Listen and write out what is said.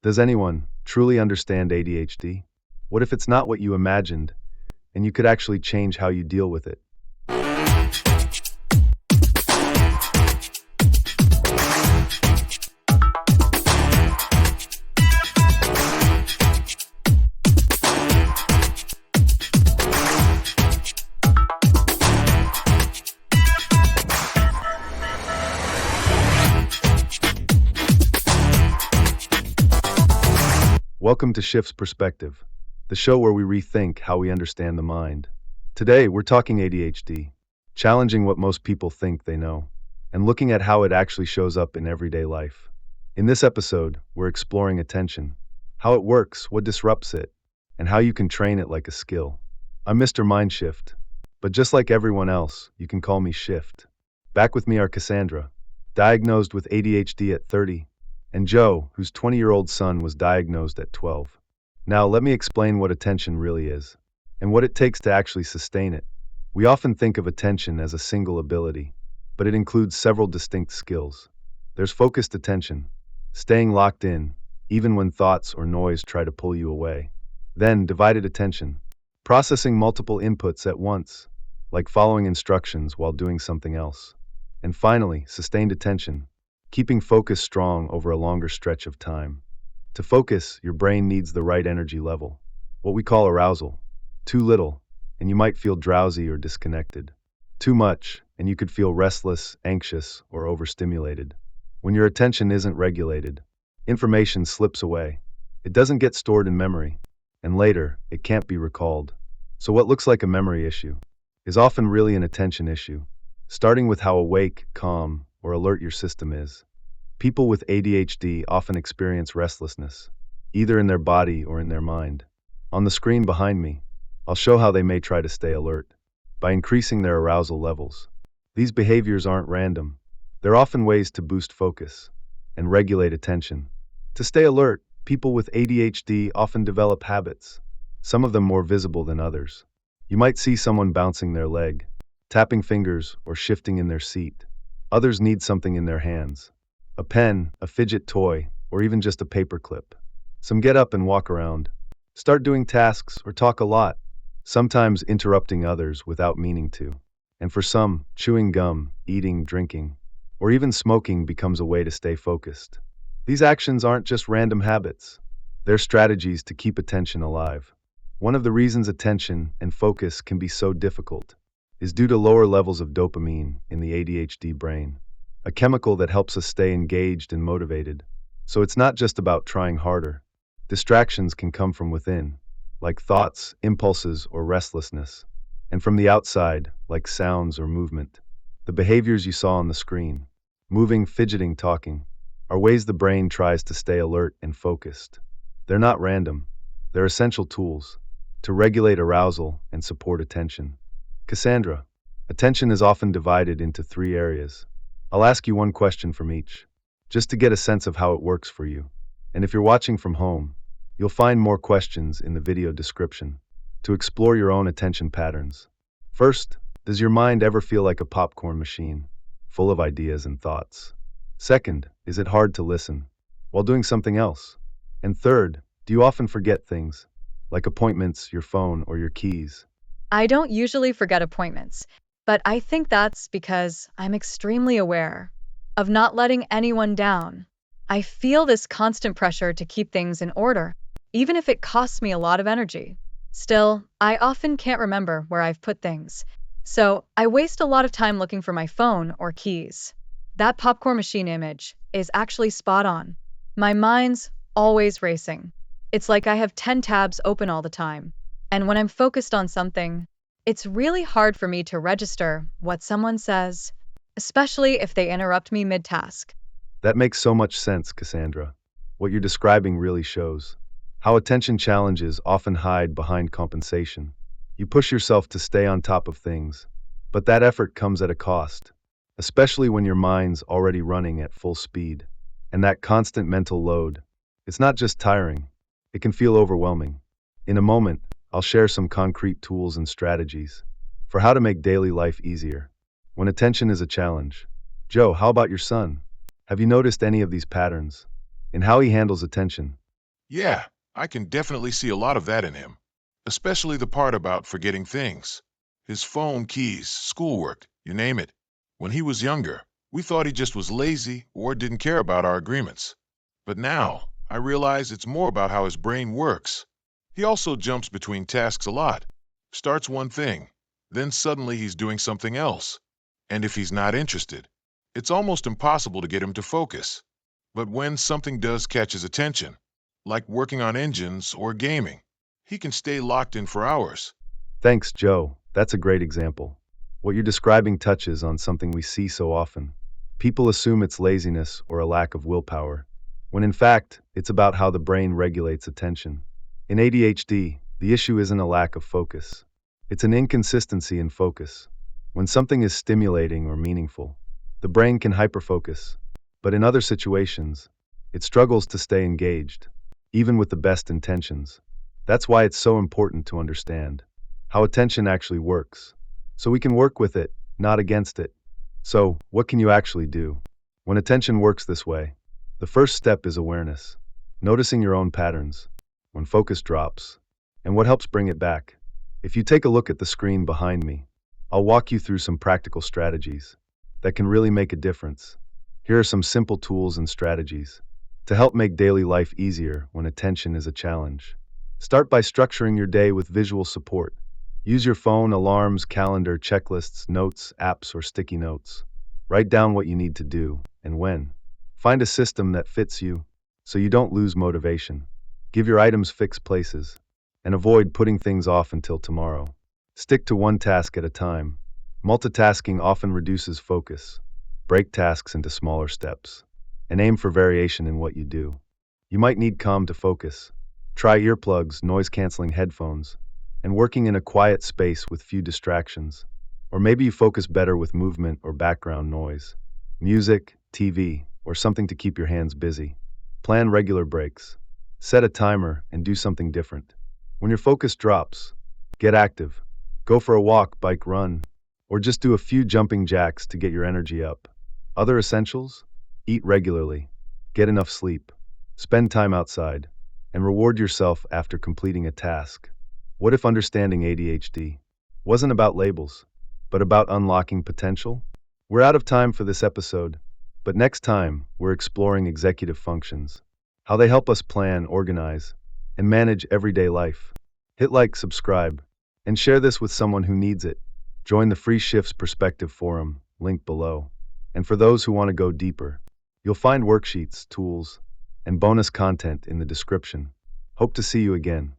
Does anyone truly understand ADHD? What if it's not what you imagined, and you could actually change how you deal with it? Welcome to Shift's Perspective, the show where we rethink how we understand the mind. Today, we're talking ADHD, challenging what most people think they know, and looking at how it actually shows up in everyday life. In this episode, we're exploring attention, how it works, what disrupts it, and how you can train it like a skill. I'm Mr. MINDSHIFT, but just like everyone else, you can call me Shift. Back with me are Cassandra, diagnosed with ADHD at 30, and Joe, whose 20-year-old son was diagnosed at 12. Now, let me explain what attention really is, and what it takes to actually sustain it. We often think of attention as a single ability, but it includes several distinct skills. There's focused attention, staying locked in, even when thoughts or noise try to pull you away. Then, divided attention, processing multiple inputs at once, like following instructions while doing something else. And finally, sustained attention, keeping focus strong over a longer stretch of time. To focus, your brain needs the right energy level, what we call arousal. Too little, and you might feel drowsy or disconnected. Too much, and you could feel restless, anxious, or overstimulated. When your attention isn't regulated, information slips away. It doesn't get stored in memory, and later, it can't be recalled. So what looks like a memory issue is often really an attention issue, starting with how awake, calm, or alert your system is. People with ADHD often experience restlessness, either in their body or in their mind. On the screen behind me, I'll show how they may try to stay alert by increasing their arousal levels. These behaviors aren't random. They're often ways to boost focus and regulate attention. To stay alert, people with ADHD often develop habits, some of them more visible than others. You might see someone bouncing their leg, tapping fingers, or shifting in their seat. Others need something in their hands, a pen, a fidget toy, or even just a paperclip. Some get up and walk around, start doing tasks, or talk a lot, sometimes interrupting others without meaning to. And for some, chewing gum, eating, drinking, or even smoking becomes a way to stay focused. These actions aren't just random habits. They're strategies to keep attention alive. One of the reasons attention and focus can be so difficult is due to lower levels of dopamine in the ADHD brain, a chemical that helps us stay engaged and motivated. So it's not just about trying harder. Distractions can come from within, like thoughts, impulses, or restlessness, and from the outside, like sounds or movement. The behaviors you saw on the screen, moving, fidgeting, talking, are ways the brain tries to stay alert and focused. They're not random. They're essential tools to regulate arousal and support attention. Cassandra, attention is often divided into 3 areas. I'll ask you one question from each, just to get a sense of how it works for you. And if you're watching from home, you'll find more questions in the video description to explore your own attention patterns. First, does your mind ever feel like a popcorn machine, full of ideas and thoughts? Second, is it hard to listen while doing something else? And third, do you often forget things, like appointments, your phone, or your keys? I don't usually forget appointments, but I think that's because I'm extremely aware of not letting anyone down. I feel this constant pressure to keep things in order, even if it costs me a lot of energy. Still, I often can't remember where I've put things, so I waste a lot of time looking for my phone or keys. That popcorn machine image is actually spot on. My mind's always racing. It's like I have 10 tabs open all the time. And when I'm focused on something, it's really hard for me to register what someone says, especially if they interrupt me mid-task. That makes so much sense, Cassandra. What you're describing really shows how attention challenges often hide behind compensation. You push yourself to stay on top of things, but that effort comes at a cost, especially when your mind's already running at full speed. And that constant mental load, it's not just tiring, it can feel overwhelming. In a moment, I'll share some concrete tools and strategies for how to make daily life easier when attention is a challenge. Joe, how about your son? Have you noticed any of these patterns in how he handles attention? Yeah, I can definitely see a lot of that in him, especially the part about forgetting things. His phone, keys, schoolwork, you name it. When he was younger, we thought he just was lazy or didn't care about our agreements. But now, I realize it's more about how his brain works. He also jumps between tasks a lot, starts one thing, then suddenly he's doing something else. And if he's not interested, it's almost impossible to get him to focus. But when something does catch his attention, like working on engines or gaming, he can stay locked in for hours. Thanks, Joe. That's a great example. What you're describing touches on something we see so often. People assume it's laziness or a lack of willpower, when in fact, it's about how the brain regulates attention. In ADHD, the issue isn't a lack of focus. It's an inconsistency in focus. When something is stimulating or meaningful, the brain can hyperfocus, but in other situations, it struggles to stay engaged, even with the best intentions. That's why it's so important to understand how attention actually works, so we can work with it, not against it. So, what can you actually do? When attention works this way, the first step is awareness, noticing your own patterns, when focus drops, and what helps bring it back. If you take a look at the screen behind me, I'll walk you through some practical strategies that can really make a difference. Here are some simple tools and strategies to help make daily life easier when attention is a challenge. Start by structuring your day with visual support. Use your phone, alarms, calendar, checklists, notes, apps, or sticky notes. Write down what you need to do and when. Find a system that fits you so you don't lose motivation. Give your items fixed places and avoid putting things off until tomorrow. Stick to one task at a time. Multitasking often reduces focus. Break tasks into smaller steps and aim for variation in what you do. You might need calm to focus. Try earplugs, noise-canceling headphones, and working in a quiet space with few distractions. Or maybe you focus better with movement or background noise, music, TV, or something to keep your hands busy. Plan regular breaks. Set a timer and do something different. When your focus drops, get active. Go for a walk, bike, run, or just do a few jumping jacks to get your energy up. Other essentials? Eat regularly, get enough sleep, spend time outside, and reward yourself after completing a task. What if understanding ADHD wasn't about labels, but about unlocking potential? We're out of time for this episode, but next time we're exploring executive functions, how they help us plan, organize, and manage everyday life. Hit like, subscribe, and share this with someone who needs it. Join the Free Shifts Perspective Forum, link below. And for those who want to go deeper, you'll find worksheets, tools, and bonus content in the description. Hope to see you again.